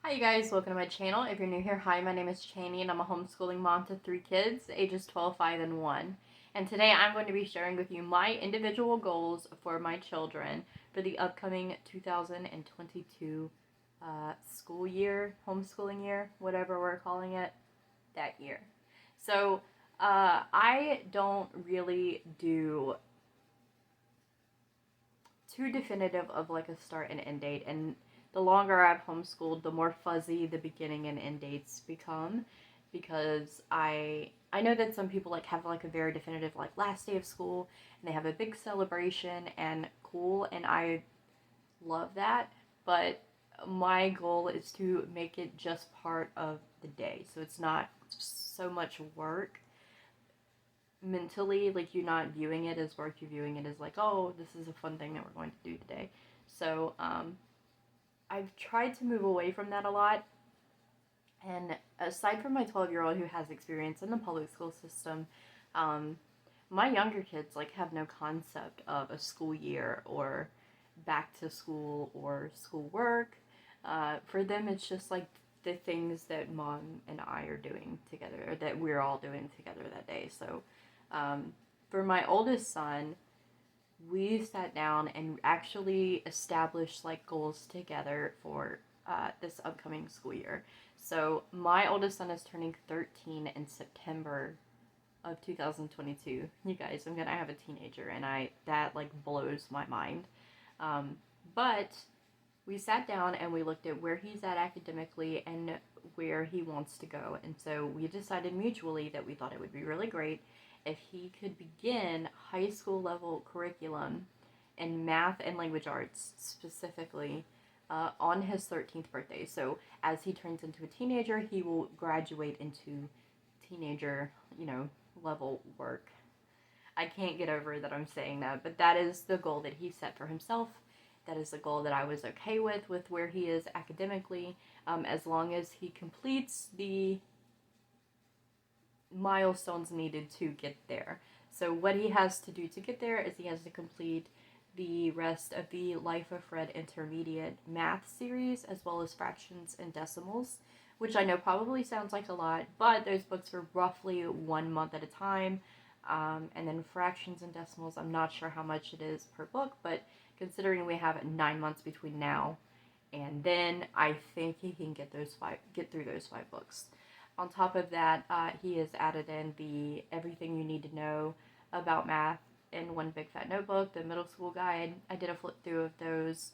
Hi you guys, welcome to my channel. If you're new here, hi, my name is Chani and I'm a homeschooling mom to 3 kids, ages 12, 5, and 1. And today I'm going to be sharing with you my individual goals for my children for the upcoming 2022 school year, homeschooling year, whatever we're calling it, that year. So I don't really do too definitive of like a start and end date, and the longer I've homeschooled, the more fuzzy the beginning and end dates become, because I know that some people like have like a very definitive like last day of school and they have a big celebration and cool, and I love that, but my goal is to make it just part of the day, so it's not so much work mentally. Like, you're not viewing it as work, you're viewing it as like, oh, this is a fun thing that we're going to do today. So I've tried to move away from that a lot. And aside from my 12-year-old who has experience in the public school system, um, my younger kids like have no concept of a school year or back to school or school work. For them, it's just like the things that mom and I are doing together, or that we're all doing together that day. So um, for my oldest son, we sat down and actually established like goals together for this upcoming school year. So my oldest son is turning 13 in September of 2022. You guys, I'm gonna have a teenager, and I that like blows my mind. Um, but we sat down and we looked at where he's at academically and where he wants to go. And so we decided mutually that we thought it would be really great if he could begin high school level curriculum in math and language arts specifically on his 13th birthday. So as he turns into a teenager, he will graduate into teenager, level work. I can't get over that I'm saying that, but that is the goal that he set for himself. That is the goal that I was okay with where he is academically, as long as he completes the milestones needed to get there. So what he has to do to get there is he has to complete the rest of the Life of Fred Intermediate Math series, as well as Fractions and Decimals, which I know probably sounds like a lot, but those books are roughly 1 month at a time. And then Fractions and Decimals, I'm not sure how much it is per book, but considering we have 9 months between now and then, I think he can get through those 5 books. On top of that, he has added in the Everything You Need to Know About Math in One Big Fat Notebook, the middle school guide. I did a flip through of those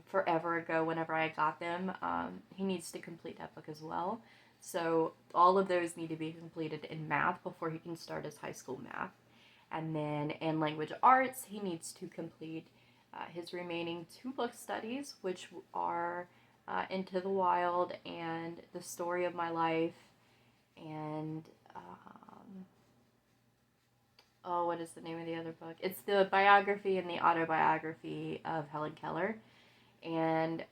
forever ago whenever I got them. He needs to complete that book as well. So all of those need to be completed in math before he can start his high school math. And then in language arts, he needs to complete his remaining 2 book studies, which are Into the Wild and The Story of My Life, and oh, what is the name of the other book? It's the biography and the autobiography of Helen Keller, and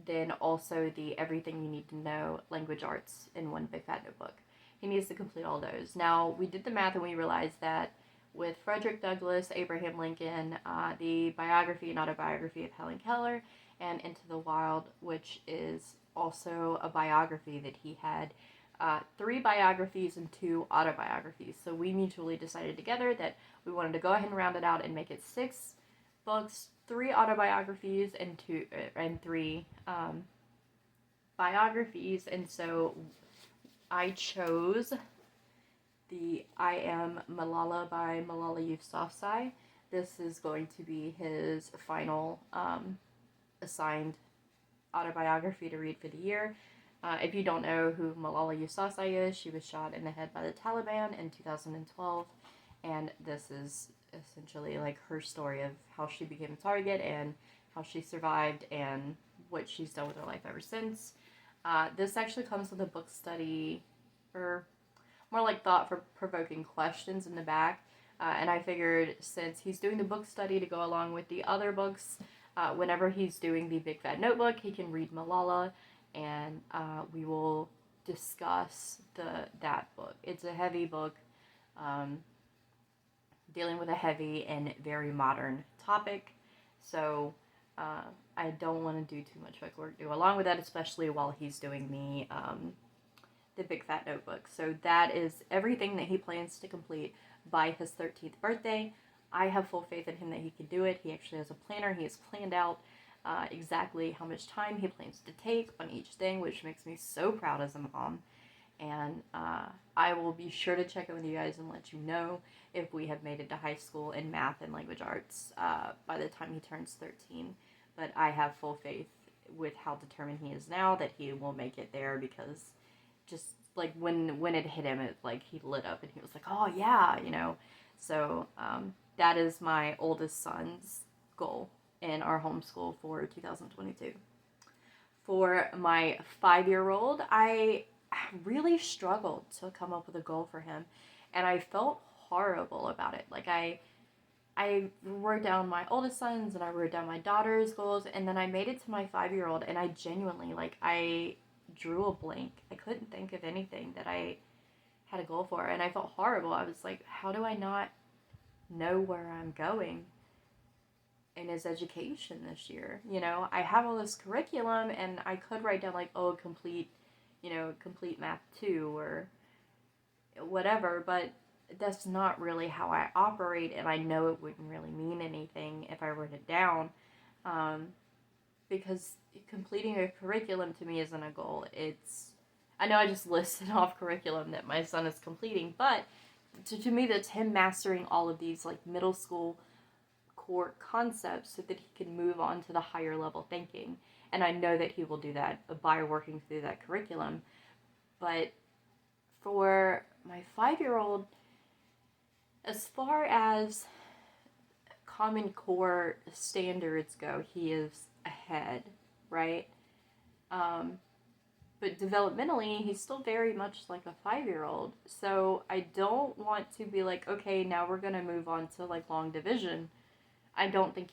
then also the Everything You Need to Know Language Arts in One Big Fat Notebook. He needs to complete all those. Now, we did the math and we realized that with Frederick Douglass, Abraham Lincoln, the biography and autobiography of Helen Keller, and Into the Wild, which is also a biography that he had, 3 biographies and 2 autobiographies. So we mutually decided together that we wanted to go ahead and round it out and make it 6 books, 3 autobiographies, and 3 biographies. And so I chose the I Am Malala by Malala Yousafzai. This is going to be his final assigned autobiography to read for the year. If you don't know who Malala Yousafzai is, she was shot in the head by the Taliban in 2012, and this is essentially like her story of how she became a target and how she survived and what she's done with her life ever since. This actually comes with a book study, or more like thought-provoking questions in the back. And I figured since he's doing the book study to go along with the other books, whenever he's doing the Big Fat Notebook, he can read Malala, and we will discuss that book. It's a heavy book, dealing with a heavy and very modern topic. So I don't want to do too much work along with that, especially while he's doing the Big Fat Notebook. So that is everything that he plans to complete by his 13th birthday. I have full faith in him that he can do it. He actually has a planner. He has planned out exactly how much time he plans to take on each thing, which makes me so proud as a mom. And I will be sure to check in with you guys and let you know if we have made it to high school in math and language arts by the time he turns 13. But I have full faith with how determined he is now that he will make it there, because just like when it hit him, it like he lit up and he was like, oh yeah, you know. So that is my oldest son's goal in our homeschool for 2022. For my 5-year-old, I really struggled to come up with a goal for him, and I felt horrible about it. Like I wrote down my oldest son's and I wrote down my daughter's goals, and then I made it to my 5-year-old, and I genuinely, like, I drew a blank. I couldn't think of anything that I had a goal for, and I felt horrible. I was like, how do I not know where I'm going in his education this year? You know, I have all this curriculum, and I could write down like, oh, complete math 2 or whatever, but that's not really how I operate, and I know it wouldn't really mean anything if I wrote it down, because completing a curriculum to me isn't a goal. I know I just listed off curriculum that my son is completing, but to me that's him mastering all of these like middle school core concepts so that he can move on to the higher level thinking. And I know that he will do that by working through that curriculum. But for my 5-year-old, as far as Common Core standards go, he is ahead, right? But developmentally, he's still very much like a 5-year-old. So I don't want to be like, okay, now we're going to move on to like long division. I don't think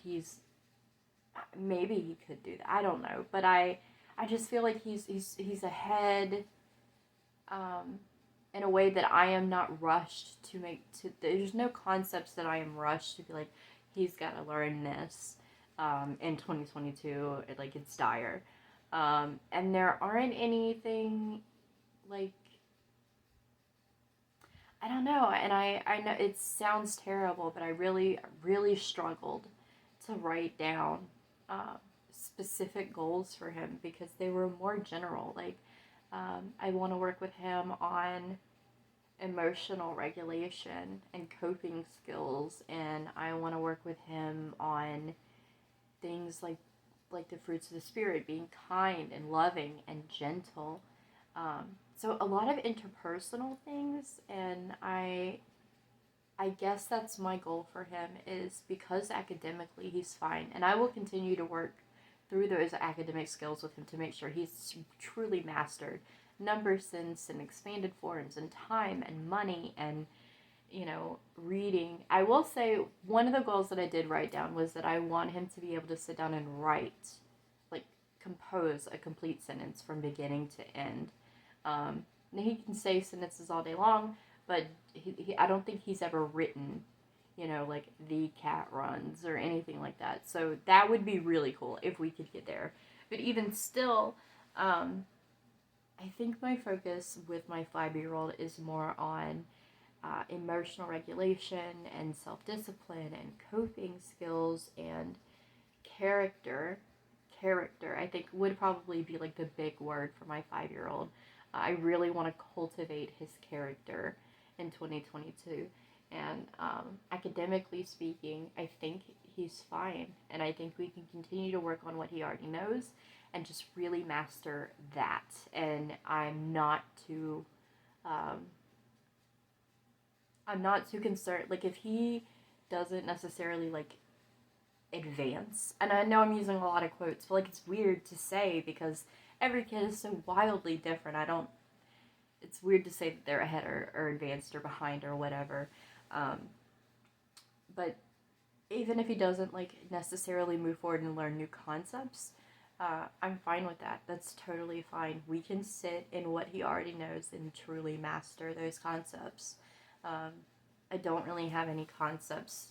maybe he could do that. I don't know. But I just feel like he's ahead in a way that I am not rushed there's no concepts that I am rushed to be like, he's got to learn this in 2022. Like, it's dire. And there aren't anything like, I don't know, and I know it sounds terrible, but I really, really struggled to write down specific goals for him because they were more general. Like, I want to work with him on emotional regulation and coping skills, and I want to work with him on things like the fruits of the spirit, being kind and loving and gentle. So a lot of interpersonal things, and I guess that's my goal for him, is because academically he's fine, and I will continue to work through those academic skills with him to make sure he's truly mastered number sense and expanded forms and time and money and, you know, reading. I will say one of the goals that I did write down was that I want him to be able to sit down and write, like compose a complete sentence from beginning to end. Now he can say sentences all day long, but I don't think he's ever written, you know, like the cat runs or anything like that. So that would be really cool if we could get there. But even still, I think my focus with my 5-year-old is more on emotional regulation and self-discipline and coping skills and character. Character, I think, would probably be like the big word for my 5-year-old. I really want to cultivate his character in 2022. And academically speaking, I think he's fine. And I think we can continue to work on what he already knows and just really master that. And I'm not too concerned. Like, if he doesn't necessarily like advance, and I know I'm using a lot of quotes, but like, it's weird to say because every kid is so wildly different. It's weird to say that they're ahead or advanced or behind or whatever. But even if he doesn't like necessarily move forward and learn new concepts, I'm fine with that. That's totally fine. We can sit in what he already knows and truly master those concepts. I don't really have any concepts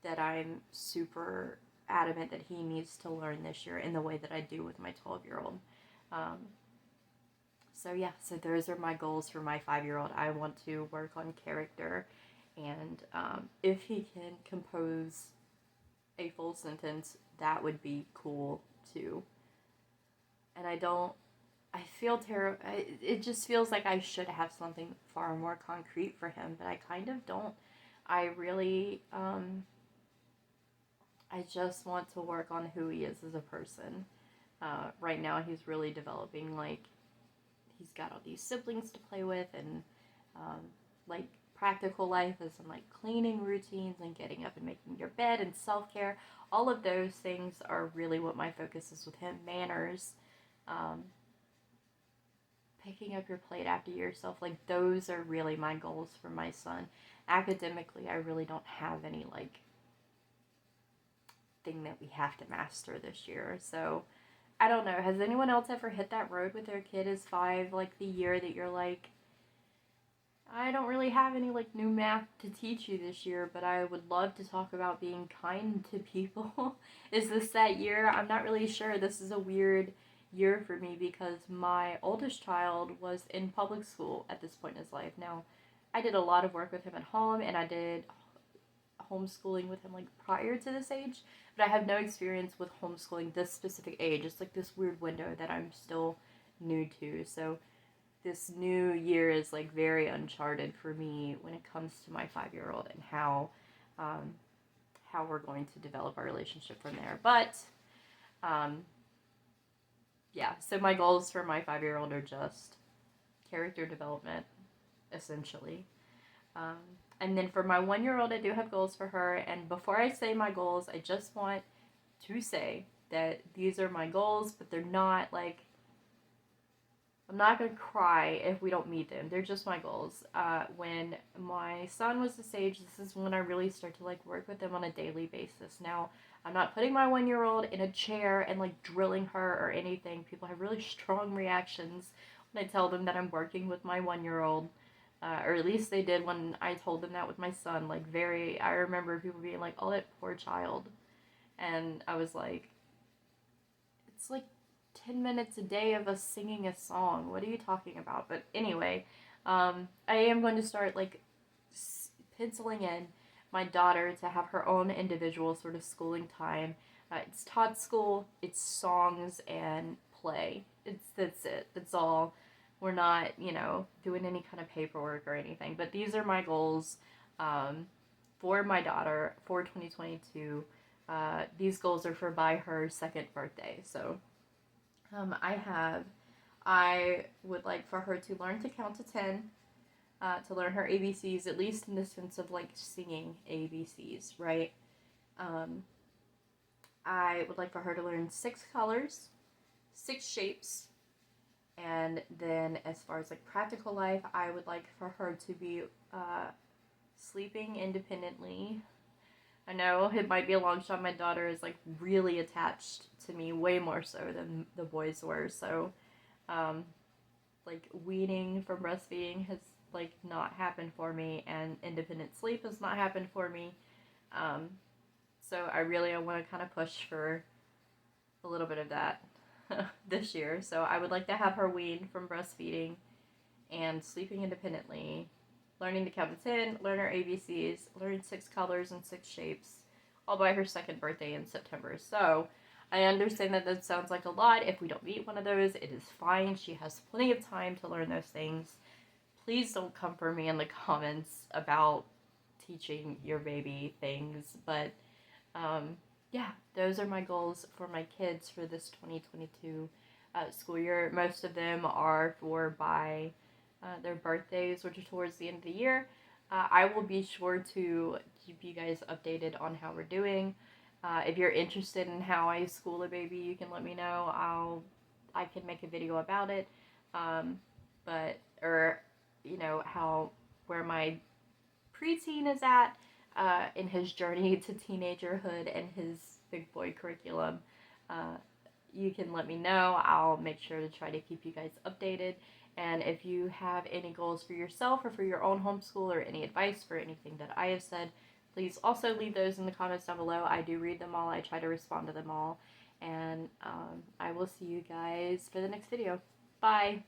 that I'm super adamant that he needs to learn this year in the way that I do with my 12-year-old. So yeah, so those are my goals for my 5-year-old. I want to work on character, and if he can compose a full sentence, that would be cool too. And I feel terrible. It just feels like I should have something far more concrete for him, but I kind of don't. I really, I just want to work on who he is as a person. Right now, he's really developing, like, he's got all these siblings to play with, and, like, practical life is some, like, cleaning routines and getting up and making your bed and self-care. All of those things are really what my focus is with him. Manners, picking up your plate after yourself, like, those are really my goals for my son. Academically, I really don't have any, like, thing that we have to master this year. So I don't know, has anyone else ever hit that road with their kid is 5, like the year that you're like, I don't really have any like new math to teach you this year, but I would love to talk about being kind to people? Is this that year? I'm not really sure. This is a weird year for me because my oldest child was in public school at this point in his life. Now, I did a lot of work with him at home, and I did homeschooling with him like prior to this age, but I have no experience with homeschooling this specific age. It's like this weird window that I'm still new to. So this new year is like very uncharted for me when it comes to my 5-year-old and how we're going to develop our relationship from there. But yeah, so my goals for my 5-year-old are just character development, essentially. And then for my 1-year-old, I do have goals for her. And before I say my goals, I just want to say that these are my goals, but they're not like, I'm not going to cry if we don't meet them. They're just my goals. When my son was this age, this is when I really start to like work with them on a daily basis. Now, I'm not putting my 1-year-old in a chair and like drilling her or anything. People have really strong reactions when I tell them that I'm working with my 1-year-old. Or at least they did when I told them that with my son. Like, I remember people being like, oh, that poor child. And I was like, it's like 10 minutes a day of us singing a song. What are you talking about? But anyway, I am going to start, like, penciling in my daughter to have her own individual sort of schooling time. It's Todd school, it's songs and play. That's it. That's all. We're not, doing any kind of paperwork or anything. But these are my goals for my daughter for 2022. These goals are for by her 2nd birthday. So I would like for her to learn to count to 10, to learn her ABCs, at least in the sense of like singing ABCs, right? I would like for her to learn 6 colors, 6 shapes. And then as far as like practical life, I would like for her to be sleeping independently. I know it might be a long shot. My daughter is like really attached to me, way more so than the boys were. So like weaning from breastfeeding has like not happened for me, and independent sleep has not happened for me. So I want to kind of push for a little bit of that this year. So I would like to have her weaned from breastfeeding and sleeping independently, learning to count to 10, learn her ABCs, learn 6 colors and 6 shapes, all by her 2nd birthday in September. So I understand that sounds like a lot. If we don't meet one of those, it is fine. She has plenty of time to learn those things. Please don't come for me in the comments about teaching your baby things, but yeah, those are my goals for my kids for this 2022 school year. Most of them are for by their birthdays, which are towards the end of the year. I will be sure to keep you guys updated on how we're doing. If you're interested in how I school a baby, you can let me know. I can make a video about it. Where my preteen is at in his journey to teenagerhood and his big boy curriculum. You can let me know. I'll make sure to try to keep you guys updated. And if you have any goals for yourself or for your own homeschool or any advice for anything that I have said, please also leave those in the comments down below. I do read them all. I try to respond to them all. And I will see you guys for the next video. Bye!